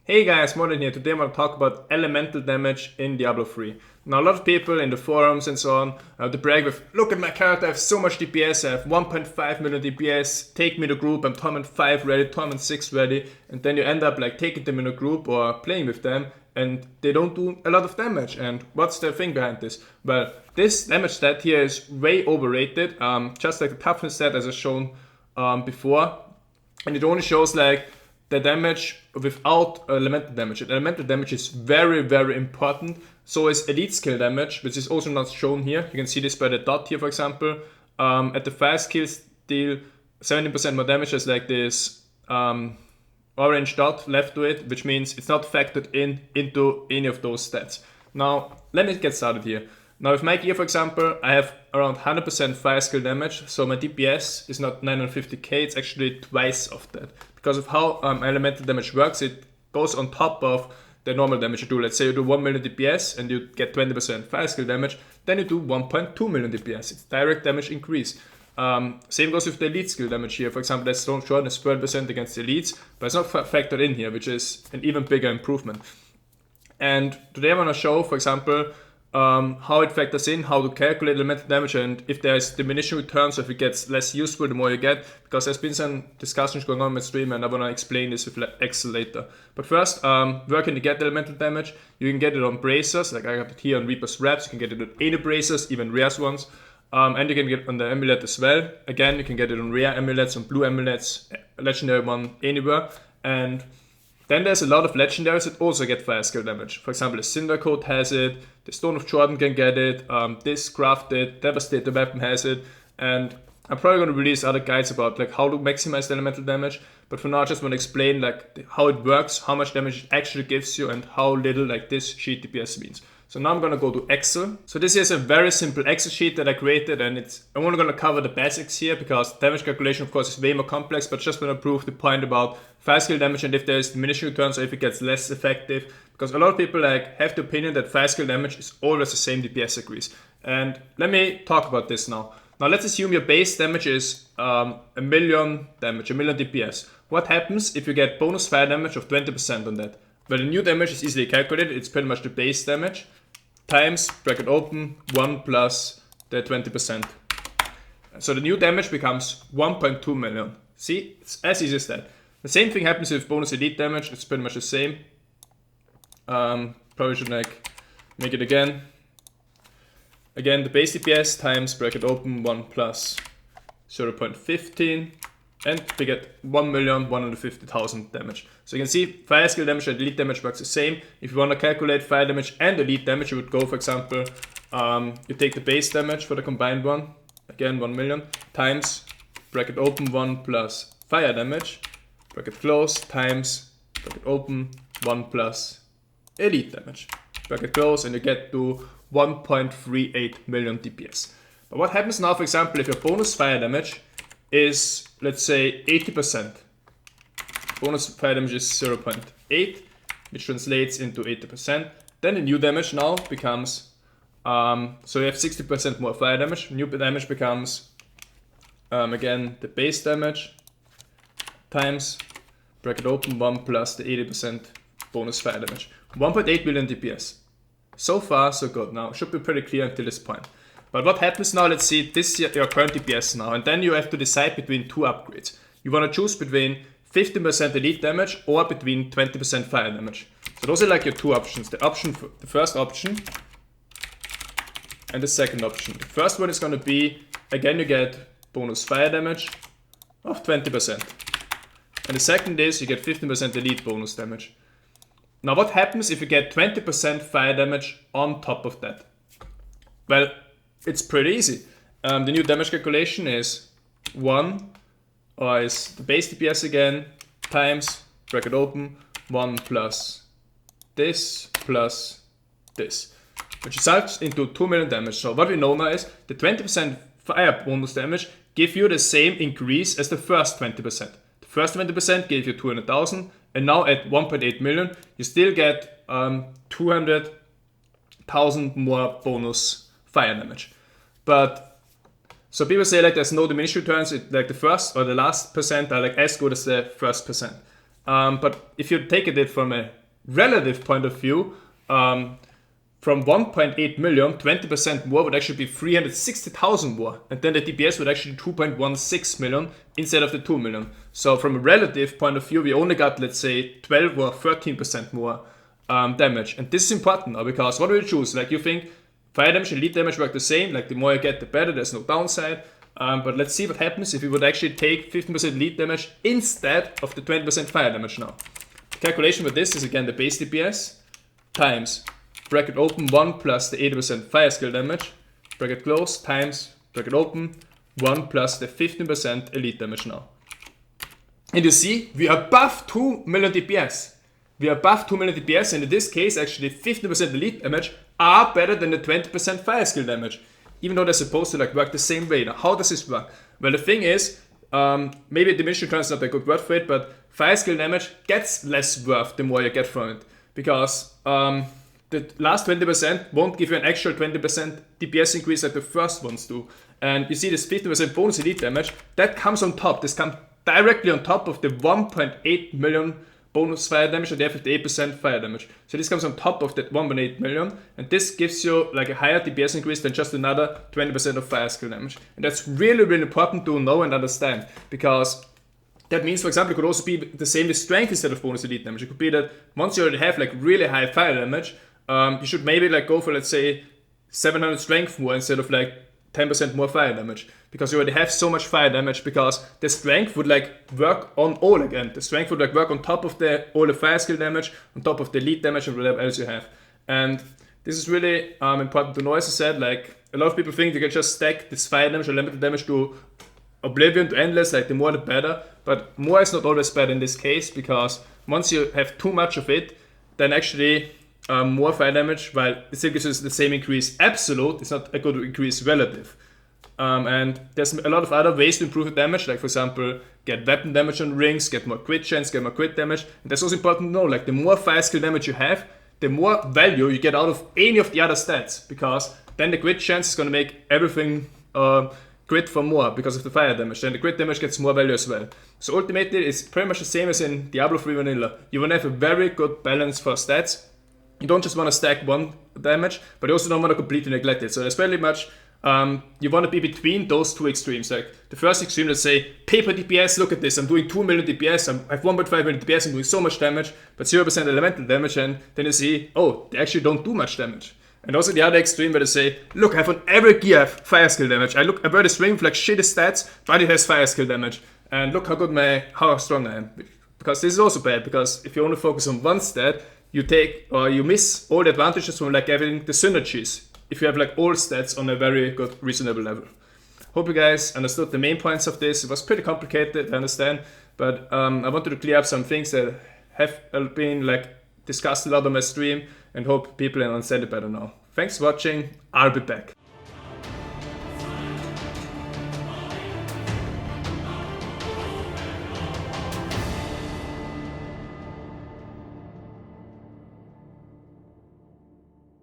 Hey guys, Moldran here. Today I'm going to talk about elemental damage in Diablo 3. Now a lot of people in the forums and so on they brag with, look at my character, I have so much DPS, I have 1.5 million DPS, take me to group, I'm Torment 5 ready, Torment 6 ready, and then you end up like taking them in a group or playing with them and they don't do a lot of damage. And what's the thing behind this? Well, this damage stat here is way overrated, just like the toughness stat as I shown before, and it only shows like the damage without elemental damage. And elemental damage is very, very important. So is elite skill damage, which is also not shown here. You can see this by the dot here, for example. At the 5 skills deal 70% more damage as like this orange dot left to it, which means it's not factored into any of those stats. Now, let me get started here. Now with my gear, for example, I have around 100% fire skill damage, so my DPS is not 950k, it's actually twice of that. Because of how elemental damage works, it goes on top of the normal damage you do. Let's say you do 1 million DPS and you get 20% fire skill damage, then you do 1.2 million DPS. It's direct damage increase. Same goes with the elite skill damage here. For example, that stone short is 12% against elites, but it's not factored in here, which is an even bigger improvement. And today I'm going to show, for example, how it factors in, how to calculate elemental damage, and if there's diminishing returns, or if it gets less useful the more you get, because there's been some discussions going on in my stream and I want to explain this with Excel later. But first, where can you get elemental damage? You can get it on bracers, like I got it here on Reaper's Reps, you can get it on any bracers, even rare ones, and you can get it on the amulet as well. Again, you can get it on rare amulets, on blue amulets, legendary one, anywhere. And then there's a lot of legendaries that also get fire skill damage. For example, the Cindercoat has it, the Stone of Jordan can get it, this crafted, Devastator weapon has it, and I'm probably going to release other guides about like how to maximize the elemental damage, but for now I just want to explain like how it works, how much damage it actually gives you, and how little like this sheet DPS means. So now I'm going to go to Excel. So this is a very simple Excel sheet that I created, and I'm only going to cover the basics here because damage calculation of course is way more complex, but just want to prove the point about fire skill damage and if there's diminishing returns or if it gets less effective. Because a lot of people like have the opinion that fire skill damage is always the same DPS increase. And let me talk about this now. Now let's assume your base damage is a million damage, a million DPS. What happens if you get bonus fire damage of 20% on that? Well, the new damage is easily calculated. It's pretty much the base damage times, bracket open, 1 plus the 20%. So the new damage becomes 1.2 million. See, it's as easy as that. The same thing happens with bonus elite damage. It's pretty much the same. Probably should like make it again. Again, the base DPS times, bracket open, 1 plus 0.15. And we get 1,150,000 damage. So you can see fire skill damage and elite damage works the same. If you want to calculate fire damage and elite damage, you would go, for example, you take the base damage for the combined one, again 1 million, times, bracket open, 1 plus fire damage, bracket close, times, bracket open, 1 plus elite damage, bracket close, and you get to 1.38 million DPS. But what happens now, for example, if your bonus fire damage is, let's say, 80%. Bonus fire damage is 0.8, which translates into 80%. Then the new damage now becomes, so you have 60% more fire damage. New damage becomes, again, the base damage times, bracket open, 1 plus the 80% bonus fire damage. 1.8 billion DPS. So far, so good. Now, should be pretty clear until this point. But what happens now, let's see, this is your current DPS now, and then you have to decide between two upgrades. You want to choose between 15% elite damage or between 20% fire damage. So those are like your two options. The first option and the second option. The first one is going to be, again you get bonus fire damage of 20%. And the second is you get 15% elite bonus damage. Now what happens if you get 20% fire damage on top of that? Well, it's pretty easy. The new damage calculation is 1, or is the base DPS again, times, bracket open, 1 plus this, which results into 2 million damage. So what we know now is the 20% fire bonus damage give you the same increase as the first 20%. The first 20% gave you 200,000, and now at 1.8 million, you still get 200,000 more bonus fire damage. But so people say like there's no diminished returns, like the first or the last percent are like as good as the first percent. But if you take it from a relative point of view, from 1.8 million, 20% more would actually be 360,000 more. And then the DPS would actually 2.16 million instead of the 2 million. So from a relative point of view, we only got, let's say, 12 or 13% more damage. And this is important now, because what do you choose? Like, you think fire damage and lead damage work the same, like the more you get the better, there's no downside. But let's see what happens if we would actually take 15% lead damage instead of the 20% fire damage now. The calculation with this is again the base DPS times bracket open 1 plus the 80% fire skill damage, bracket close, times bracket open 1 plus the 15% elite damage now. And you see, we are above 2 million DPS. We are above 2 million DPS, and in this case, actually 15% elite damage are better than the 20% fire skill damage, even though they're supposed to like work the same way. Now, how does this work? Well, the thing is, maybe diminishing return is not a good word for it, but fire skill damage gets less worth the more you get from it, because the last 20% won't give you an actual 20% DPS increase like the first ones do. And you see this 15% bonus elite damage, that comes on top. This comes directly on top of the 1.8 million bonus fire damage and the 58% fire damage. So this comes on top of that 1.8 million, and this gives you like a higher DPS increase than just another 20% of fire skill damage. And that's really, really important to know and understand, because that means, for example, it could also be the same with strength instead of bonus elite damage. It could be that once you already have like really high fire damage, you should maybe like go for, let's say, 700 strength more instead of like 10% more fire damage, because you already have so much fire damage, because the strength would like work on all again. The strength would like work on top of all the fire skill damage, on top of the lead damage and whatever else you have. And this is really important to know. As I said, like a lot of people think they can just stack this fire damage or elemental damage to oblivion, to endless, like the more the better. But more is not always better in this case, because once you have too much of it, then actually more fire damage, while it still gives us the same increase absolute, it's not a good increase relative. And there's a lot of other ways to improve the damage, like for example, get weapon damage on rings, get more crit chance, get more crit damage. And that's also important to know, like the more fire skill damage you have, the more value you get out of any of the other stats, because then the crit chance is going to make everything crit for more because of the fire damage. Then the crit damage gets more value as well. So ultimately it's pretty much the same as in Diablo 3 Vanilla. You want to have a very good balance for stats. You don't just want to stack one damage, but you also don't want to completely neglect it. So there's very much, you want to be between those two extremes. Like the first extreme, let's say, paper DPS, look at this, I'm doing 2 million DPS, I have 1.5 million DPS, I'm doing so much damage, but 0% elemental damage, and then you see, oh, they actually don't do much damage. And also the other extreme where they say, look, I have on every gear I have fire skill damage. I wear this ring with like shitty stats, but it has fire skill damage. And look how strong I am. Because this is also bad, because if you only focus on one stat, you miss all the advantages from like having the synergies if you have like all stats on a very good reasonable level. Hope you guys understood the main points of this. It was pretty complicated, I understand, but I wanted to clear up some things that have been like discussed a lot on my stream, and hope people understand it better now. Thanks for watching. I'll be back.